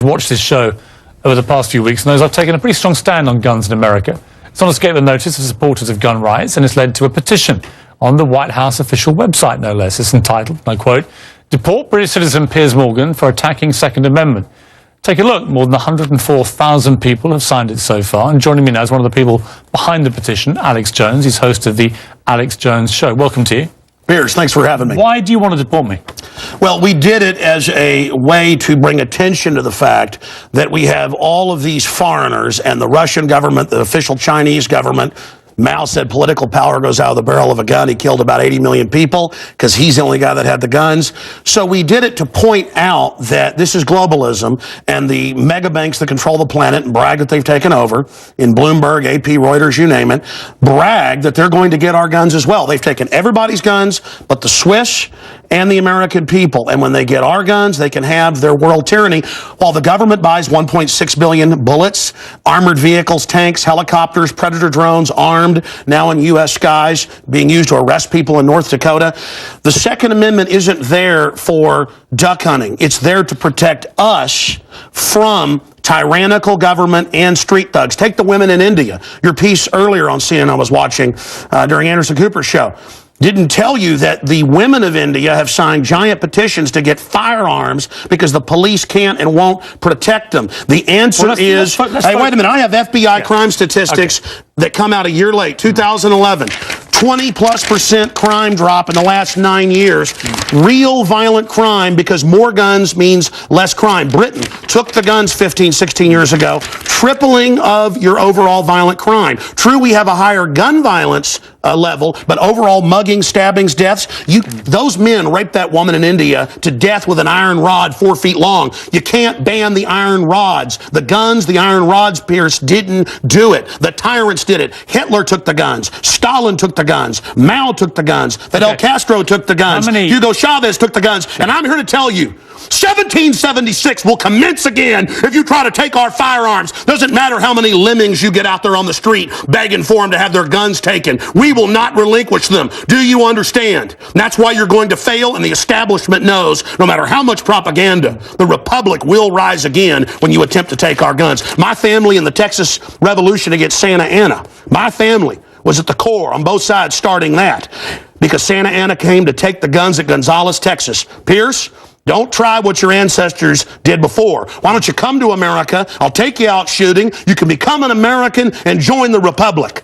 watched this show over the past few weeks knows I've taken a pretty strong stand on guns in America. It's not escaped the notice of supporters of gun rights, and it's led to a petition on the White House official website, no less. It's entitled, and I quote, "Deport British citizen Piers Morgan for attacking Second Amendment." Take a look. More than 104,000 people have signed it so far. And joining me now is one of the people behind the petition, Alex Jones. He's host of the Alex Jones Show. Welcome to you. Piers, thanks for having me. Why do you want to deport me? Well, we did it as a way to bring attention to the fact that we have all of these foreigners and the Russian government, the official Chinese government. Mao said political power goes out of the barrel of a gun. He killed about 80 million people because he's the only guy that had the guns. So we did it to point out that this is globalism, and the mega banks that control the planet and brag that they've taken over, in Bloomberg, AP, Reuters, you name it, brag that they're going to get our guns as well. They've taken everybody's guns but the Swiss and the American people. And when they get our guns, they can have their world tyranny while the government buys 1.6 billion bullets, armored vehicles, tanks, helicopters, Predator drones, armed, now in U.S. skies, being used to arrest people in North Dakota. The Second Amendment isn't there for duck hunting. It's there to protect us from tyrannical government and street thugs. Take the women in India. Your piece earlier on CNN I was watching during Anderson Cooper's show didn't tell you that the women of India have signed giant petitions to get firearms because the police can't and won't protect them. The answer is, hey, wait a minute, I have FBI crime statistics that come out a year late, 2011. 20+% crime drop in the last 9 years. Real violent crime, because more guns means less crime. Britain took the guns 15, 16 years ago, tripling of your overall violent crime. True, we have a higher gun violence level, but overall mugging, stabbings, deaths, those men raped that woman in India to death with an iron rod 4 feet long. You can't ban the iron rods. The guns, the iron rods, Piers, didn't do it. The tyrants did it. Hitler took the guns. Stalin took the guns. Mao took the guns. Fidel Castro took the guns. Hugo Chavez took the guns. And I'm here to tell you, 1776 will commence again if you try to take our firearms. Doesn't matter how many lemmings you get out there on the street begging for them to have their guns taken. We will not relinquish them. Do you understand? And that's why you're going to fail, and the establishment knows no matter how much propaganda, the Republic will rise again when you attempt to take our guns. My family in the Texas Revolution against Santa Anna, my family was at the core on both sides starting that because Santa Anna came to take the guns at Gonzales, Texas. Piers, don't try what your ancestors did before. Why don't you come to America? I'll take you out shooting. You can become an American and join the Republic.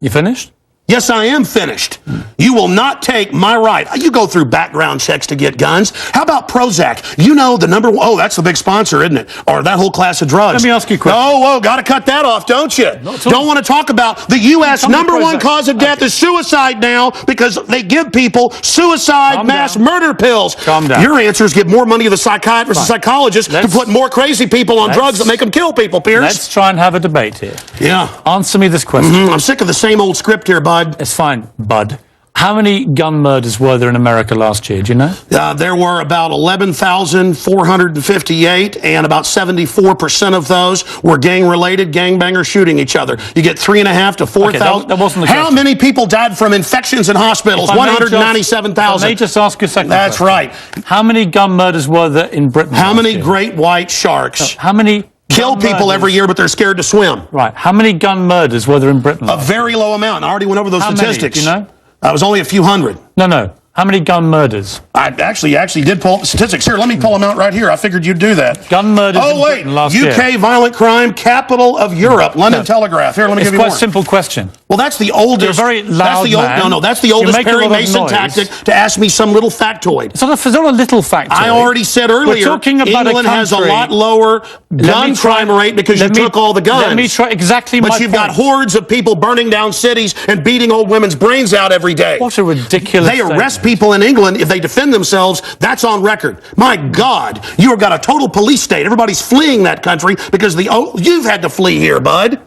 You finished? Yes, I am finished. You will not take my right. You go through background checks to get guns. How about Prozac? You know the number one. Oh, that's the big sponsor, isn't it? Or that whole class of drugs. Let me ask you a question. Oh, got to cut that off, don't you? Don't want to talk about the U.S. number one cause of death is suicide now because they give people suicide mass murder pills. Calm down. Your answer is give more money to the psychiatrists and psychologists to put more crazy people on drugs that make them kill people, Piers. Let's try and have a debate here. Yeah. Answer me this question. I'm sick of the same old script here, bud. It's fine, bud. How many gun murders were there in America last year? Do you know? There were about 11,458, and about 74% of those were gang-related, gangbangers shooting each other. You get 3,500 to 4,000. That wasn't the How many people died from infections in hospitals? 197,000. Let me just ask you a second. That's right. How many gun murders were there in Britain? How many great white sharks? How many kill people every year, but they're scared to swim? Right. How many gun murders were there in Britain? A very low amount. I already went over those statistics. Do you know? It was only a few hundred. No. How many gun murders? I actually did pull up the statistics. Here, let me pull them out right here. I figured you'd do that. Gun murders in Britain last year. UK violent crime, capital of Europe, London Telegraph. Here, let me give you more. It's quite a simple question. Well, that's the oldest. You're a very loud man. That's the oldest Perry Mason tactic to ask me some little factoid. It's not a little factoid. I already said earlier, We're talking about England has a lot lower gun crime rate because you took all the guns. Let me try exactly my point. But you've got hordes of people burning down cities and beating old women's brains out every day. What a ridiculous They arrest people in England if they defend themselves. That's on record. My God, you have got a total police state. Everybody's fleeing that country because you've had to flee here, bud.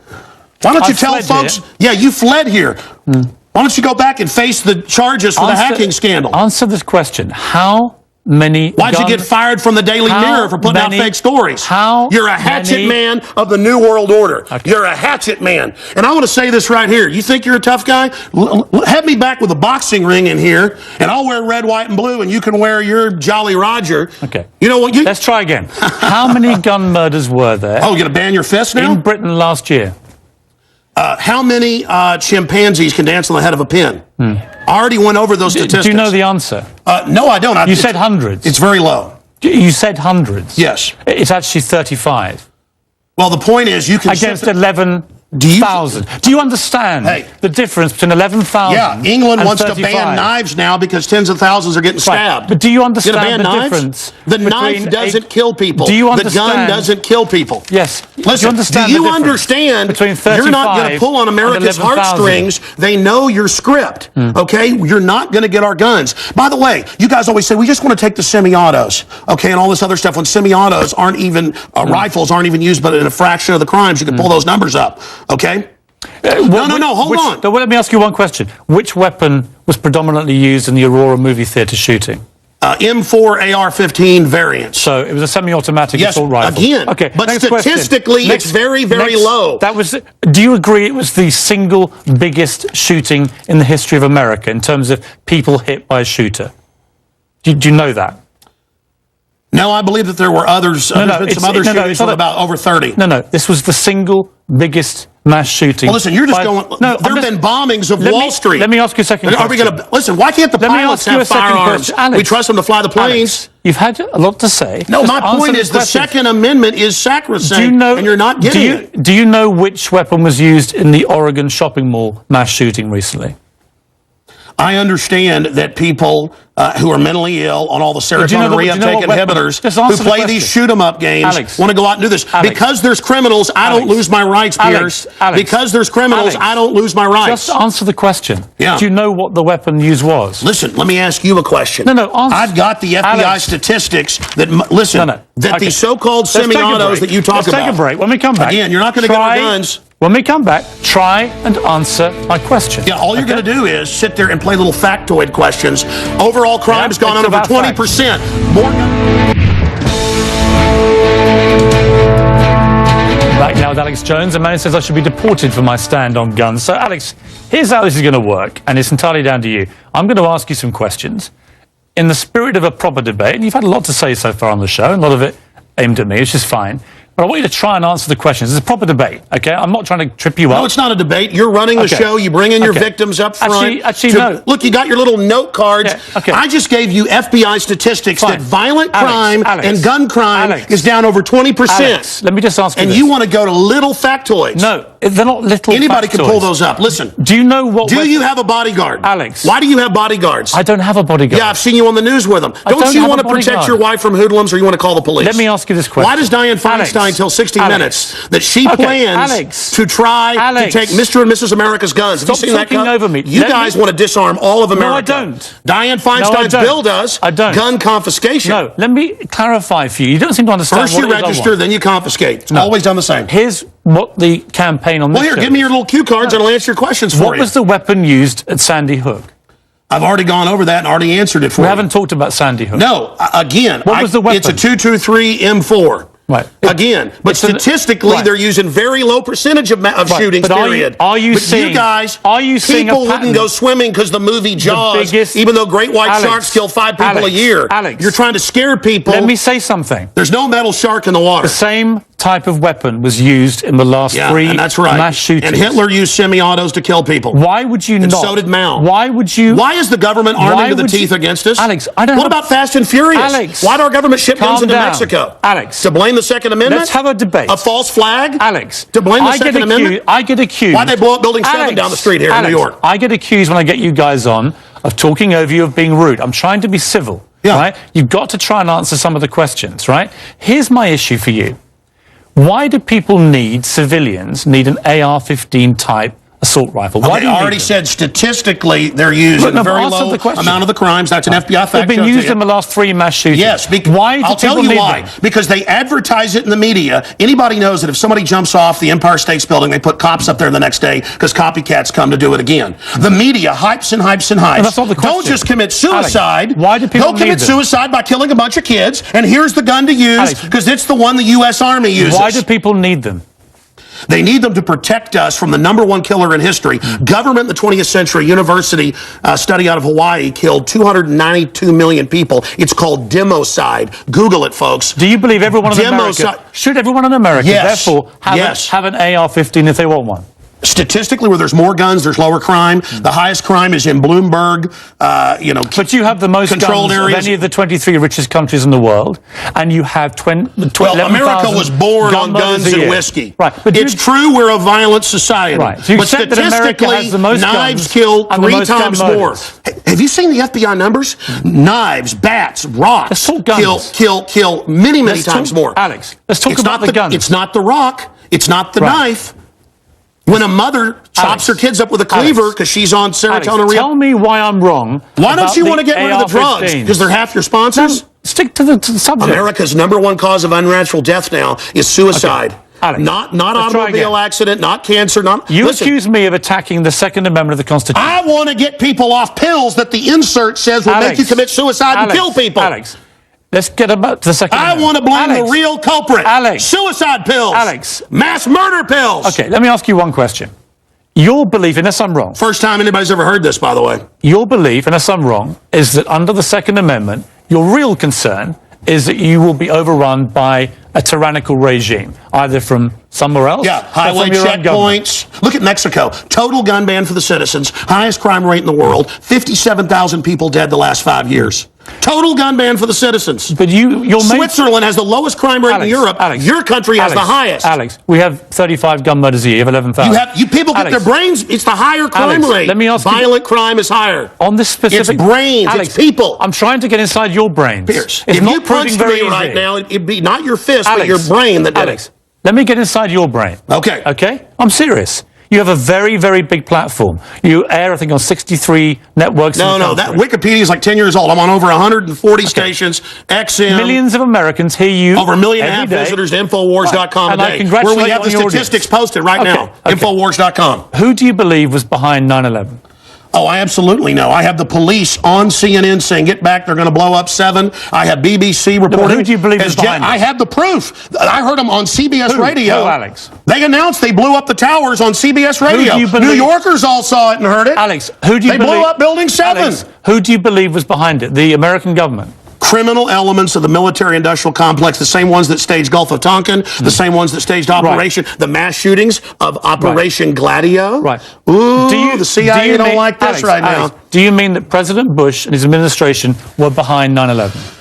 Why don't you tell folks? Here. Yeah, you fled here. Why don't you go back and face the charges for the hacking scandal? Answer this question. How many Why'd you get fired from the Daily Mirror for putting out fake stories? You're a hatchet man of the New World Order. Okay. You're a hatchet man. And I want to say this right here. You think you're a tough guy? Have me back with a boxing ring in here, and I'll wear red, white, and blue, and you can wear your Jolly Roger. Okay. You know what? Let's try again. How many gun murders were there? Oh, you're going to ban your fist now? In Britain last year. How many chimpanzees can dance on the head of a pin? I already went over those statistics. Do you know the answer? No, I don't. You said hundreds. It's very low. You said hundreds. Yes. It's actually 35. Well, the point is you can... Against 11,000. Do you understand the difference between 11,000 Yeah, England and wants 35? to ban knives now because tens of thousands are getting stabbed. Right. But do you understand ban the knives? difference? The knife doesn't kill people. Do you understand? The gun doesn't kill people. Yes. Listen, do you understand between you're not going to pull on America's heartstrings? They know your script, okay? You're not going to get our guns. By the way, you guys always say, we just want to take the semi-autos, okay, and all this other stuff. When semi-autos aren't even, rifles aren't even used, but in a fraction of the crimes, you can pull those numbers up, okay? No, hold on. Let me ask you one question. Which weapon was predominantly used in the Aurora movie theatre shooting? M4 AR-15 variant. So it was a semi-automatic assault rifle. Again. Okay. But statistically, it's very, very low. Do you agree it was the single biggest shooting in the history of America in terms of people hit by a shooter? Do you know that? No, I believe that there were others. There's been some other shootings with about over 30. No. This was the single biggest mass shooting. Well, listen, you're just going... there have been bombings of Wall Street. Let me ask you a second question. Are we going to... Listen, why can't the pilots have firearms? We trust them to fly the planes. Alex, you've had a lot to say. No, my point is the Second Amendment is sacrosanct, and you're not getting it. Do you know which weapon was used in the Oregon shopping mall mass shooting recently? I understand that people who are mentally ill on all the serotonin reuptake inhibitors who play these shoot-em-up games want to go out and do this. Because there's criminals, I don't lose my rights, Piers. Because there's criminals, I don't lose my rights. Just answer the question. Yeah. Do you know what the weapon used was? Listen, let me ask you a question. No, answer. I've got the FBI statistics that, listen, that these so-called semi-autos that you talk about. Let's take a break. When we come back. Again, you're not going to get our guns. When we come back, try and answer my question. Yeah, all you're going to do is sit there and play little factoid questions. Overall crime's gone up over 20%. Back now with Alex Jones. A man says I should be deported for my stand on guns. So, Alex, here's how this is going to work, and it's entirely down to you. I'm going to ask you some questions in the spirit of a proper debate, and you've had a lot to say so far on the show, and a lot of it aimed at me, which is fine. But I want you to try and answer the questions. It's a proper debate, okay? I'm not trying to trip you up. No, it's not a debate. You're running the show. You bring in your victims up front. Actually, no. Look, you got your little note cards. Okay. I just gave you FBI statistics that violent crime and gun crime is down over 20%. Alex, let me just ask you this. And you want to go to little factoids. No, they're not little Anybody factoids. can pull those up. Listen. Do you know what... Do you have a bodyguard? Alex. Why do you have bodyguards? I don't have a bodyguard. Yeah, I've seen you on the news with them. Don't you want to protect your wife from hoodlums, or you want to call the police? Let me ask you this question. Why does Dianne Feinstein tell 60 Minutes that she plans to try to take Mr. and Mrs. America's guns? Have you seen that? Stop talking over me. You guys want to disarm all of America. No, I don't. Dianne Feinstein's bill does gun confiscation. No, let me clarify for you. You don't seem to understand. First you register, then you confiscate. It's always done the same. Here's what the campaign on this Well, here, give me your little cue cards and I'll answer your questions for you. What was the weapon used at Sandy Hook? I've already gone over that and already answered it for you. We haven't talked about Sandy Hook. No, again. What was the weapon? It's a 223 M4. Right. Again, but statistically, they're using very low percentage of shootings, period. Are you seeing people wouldn't go swimming because the movie Jaws, even though great white sharks kill 5 people a year. You're trying to scare people. Let me say something. There's no metal shark in the water. The same type of weapon was used in the last 3 mass shootings. And Hitler used semi-autos to kill people. Why would you not? And so did Mao. Why would you? Why is the government arming to the teeth against us? Alex, I don't. What about Fast and Furious? Alex, why did our government ship guns into Mexico? Alex, to blame the Second Amendment? Let's have a debate. A false flag? Alex, to blame the Second Amendment? I get accused. Why'd they blow up Building 7 down the street here in New York? I get accused when I get you guys on of talking over you, of being rude. I'm trying to be civil. Yeah. Right? You've got to try and answer some of the questions, right? Here's my issue for you. Why do people civilians need an AR-15 type assault rifle? Why Okay, do you I need already them? said statistically they're used in a very answer low the question. amount of the crimes. That's an FBI fact. They've been check to used you. in the last 3 mass shootings. Yes, why do I'll tell people you need why. them? Because they advertise it in the media. Anybody knows that if somebody jumps off the Empire State Building, they put cops up there the next day because copycats come to do it again. The media hypes and hypes and hypes. And that's not the question. Don't just commit suicide. Alex, why do people Go commit need them? suicide by killing a bunch of kids, and here's the gun to use because it's the one the U.S. Army uses. Why do people need them? They need them to protect us from the #1 killer in history. Government in the 20th century, university study out of Hawaii killed 292 million people. It's called democide. Google it, folks. Do you believe everyone in America should everyone in America therefore have an AR-15 if they want one? Statistically, where there's more guns, there's lower crime. The highest crime is in Bloomberg, But you have the most controlled guns areas. of any of the 23 richest countries in the world, and you have Well, America was born on guns and whiskey. Right, but it's true we're a violent society. Right. So you but accept that America statistically, has the most knives guns kill and the 3 most gun times more. murders. Have you seen the FBI numbers? Knives, bats, rocks Let's talk guns. kill many times more. Alex, let's talk It's about not the guns. It's not the rock. It's not the knife. When a mother chops her kids up with a cleaver because she's on serotonin. Tell me why I'm wrong. Why don't you want to get rid of the drugs? AR-15s? Because they're half your sponsors? Stick to the subject. America's #1 cause of unnatural death now is suicide. Okay. Alex, not let's try automobile again. accident, not cancer, not... You Listen, accuse me of attacking the Second Amendment of the Constitution. I want to get people off pills that the insert says will make you commit suicide and kill people. Alex, let's get about to the Second Amendment. I want to blame the real culprit. Alex. Suicide pills. Alex. Mass murder pills. Okay, let me ask you one question. Your belief, unless I'm wrong, First time anybody's ever heard this, by the way. your belief, unless I'm wrong, is that under the Second Amendment, your real concern is that you will be overrun by a tyrannical regime, either from somewhere else Yeah, or highway from your own government. checkpoints. Look at Mexico. Total gun ban for the citizens. Highest crime rate in the world. 57,000 people dead the last 5 years. Total gun ban for the citizens. But you'll make... Switzerland has the lowest crime rate in Europe. Your country has the highest. Alex, we have 35 gun murders a year. You have 11,000. You people get their brains. It's the higher crime rate. Let me ask you- Violent crime is higher. On this specific... It's brains. Alex, it's people. I'm trying to get inside your brains. Pierce, It's if not you proving punched very me easy. right now, it'd be not your fist, Alex, but your brain that did Alex, it. let me get inside your brain. Okay. Okay? I'm serious. You have a very, very big platform. You air, I think, on 63 networks. No, that Wikipedia is like 10 years old. I'm on over 140 stations, XM. Millions of Americans hear you Over 1.5 million every day. visitors to Infowars.com And a I day, congratulate where we you have on the your statistics audience. posted right now. Okay. Infowars.com. Who do you believe was behind 9/11? Oh, I absolutely know. I have the police on CNN saying, get back, they're going to blow up 7. I have BBC reporting. who do you believe is behind I it? have the proof. I heard them on CBS Radio. Who, Alex? They announced they blew up the towers on CBS Radio. do you believe? New Yorkers all saw it and heard it. Alex, who do you They believe? blew up Building 7. Alex, who do you believe was behind it? The American government? Criminal elements of the military-industrial complex, the same ones that staged Gulf of Tonkin, the same ones that staged Operation, the mass shootings of Operation Gladio. Right. Ooh, the CIA don't like this right now. Do you mean that President Bush and his administration were behind 9/11?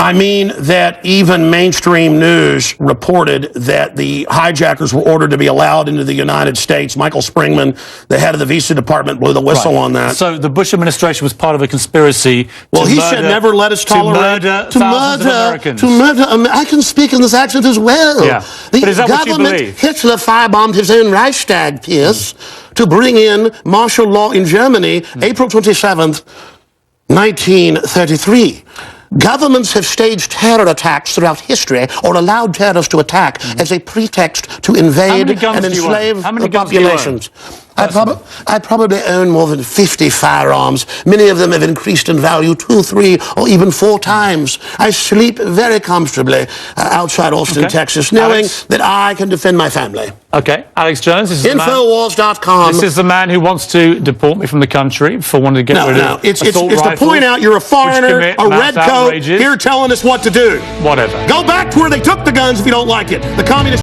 I mean that even mainstream news reported that the hijackers were ordered to be allowed into the United States. Michael Springman, the head of the visa department, blew the whistle on that. So the Bush administration was part of a conspiracy he said never let us tolerate to murder Americans. I can speak in this accent as well. Yeah. The But is that what you government, believe? Hitler firebombed his own Reichstag, Pierce, to bring in martial law in Germany, April 27th, 1933. Governments have staged terror attacks throughout history or allowed terrorists to attack as a pretext to invade and enslave the populations. I probably own more than 50 firearms. Many of them have increased in value 2, 3, or even 4 times. I sleep very comfortably outside Austin, Texas, knowing that I can defend my family. Okay, Alex Jones. This is Infowars.com. This is the man who wants to deport me from the country for wanting to get rid of it's assault to rifles, point out you're a foreigner, which commit a mass red coat, outrages. here telling us what to do. Whatever. Go back to where they took the guns if you don't like it. The communist